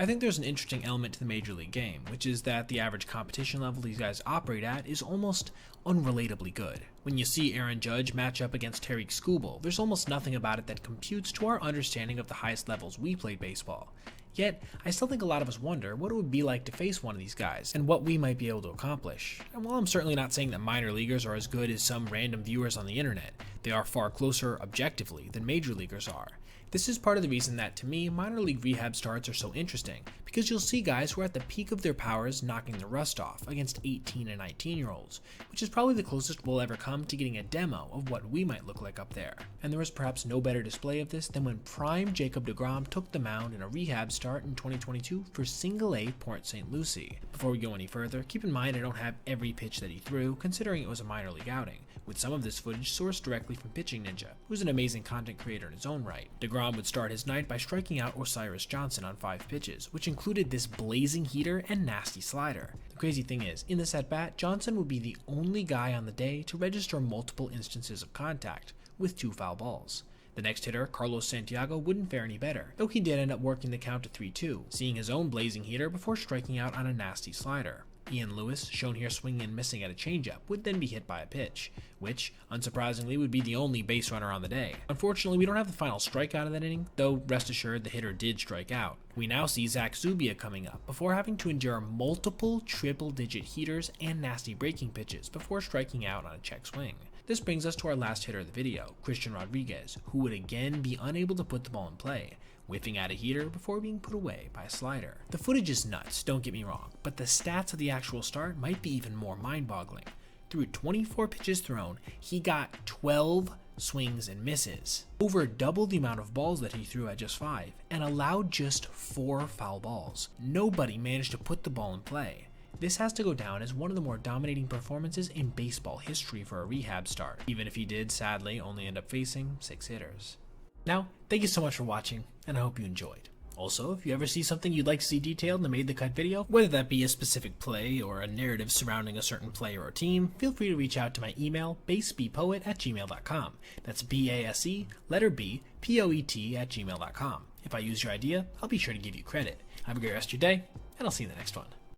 I think there's an interesting element to the Major League game, which is that the average competition level these guys operate at is almost unrelatably good. When you see Aaron Judge match up against Tariq Skubal, there's almost nothing about it that computes to our understanding of the highest levels we played baseball. Yet, I still think a lot of us wonder what it would be like to face one of these guys, and what we might be able to accomplish. And while I'm certainly not saying that minor leaguers are as good as some random viewers on the internet, they are far closer, objectively, than major leaguers are. This is part of the reason that, to me, minor league rehab starts are so interesting, because you'll see guys who are at the peak of their powers knocking the rust off against 18 and 19-year-olds, which is probably the closest we'll ever come to getting a demo of what we might look like up there. And there was perhaps no better display of this than when prime Jacob DeGrom took the mound in a rehab start in 2022 for Single-A Port St. Lucie. Before we go any further, keep in mind I don't have every pitch that he threw, considering it was a minor league outing, with some of this footage sourced directly from Pitching Ninja, who's an amazing content creator in his own right. DeGrom would start his night by striking out Osiris Johnson on 5 pitches, which included this blazing heater and nasty slider. The crazy thing is, in this at-bat, Johnson would be the only guy on the day to register multiple instances of contact, with 2 foul balls. The next hitter, Carlos Santiago, wouldn't fare any better, though he did end up working the count to 3-2, seeing his own blazing heater before striking out on a nasty slider. Ian Lewis, shown here swinging and missing at a changeup, would then be hit by a pitch, which, unsurprisingly, would be the only base runner on the day. Unfortunately, we don't have the final strikeout of that inning, though rest assured the hitter did strike out. We now see Zach Zubia coming up, before having to endure multiple triple-digit heaters and nasty breaking pitches before striking out on a check swing. This brings us to our last hitter of the video, Christian Rodriguez, who would again be unable to put the ball in play, whiffing at a heater before being put away by a slider. The footage is nuts, don't get me wrong, but the stats of the actual start might be even more mind-boggling. Through 24 pitches thrown, he got 12 swings and misses, over double the amount of balls that he threw at just 5, and allowed just 4 foul balls. Nobody managed to put the ball in play. This has to go down as one of the more dominating performances in baseball history for a rehab start, even if he did, sadly, only end up facing 6 hitters. Now, thank you so much for watching, and I hope you enjoyed. Also, if you ever see something you'd like to see detailed in the Made the Cut video, whether that be a specific play or a narrative surrounding a certain player or team, feel free to reach out to my email, basebpoet@gmail.com. That's B-A-S-E, letter B, P-O-E-T @gmail.com. If I use your idea, I'll be sure to give you credit. Have a great rest of your day, and I'll see you in the next one.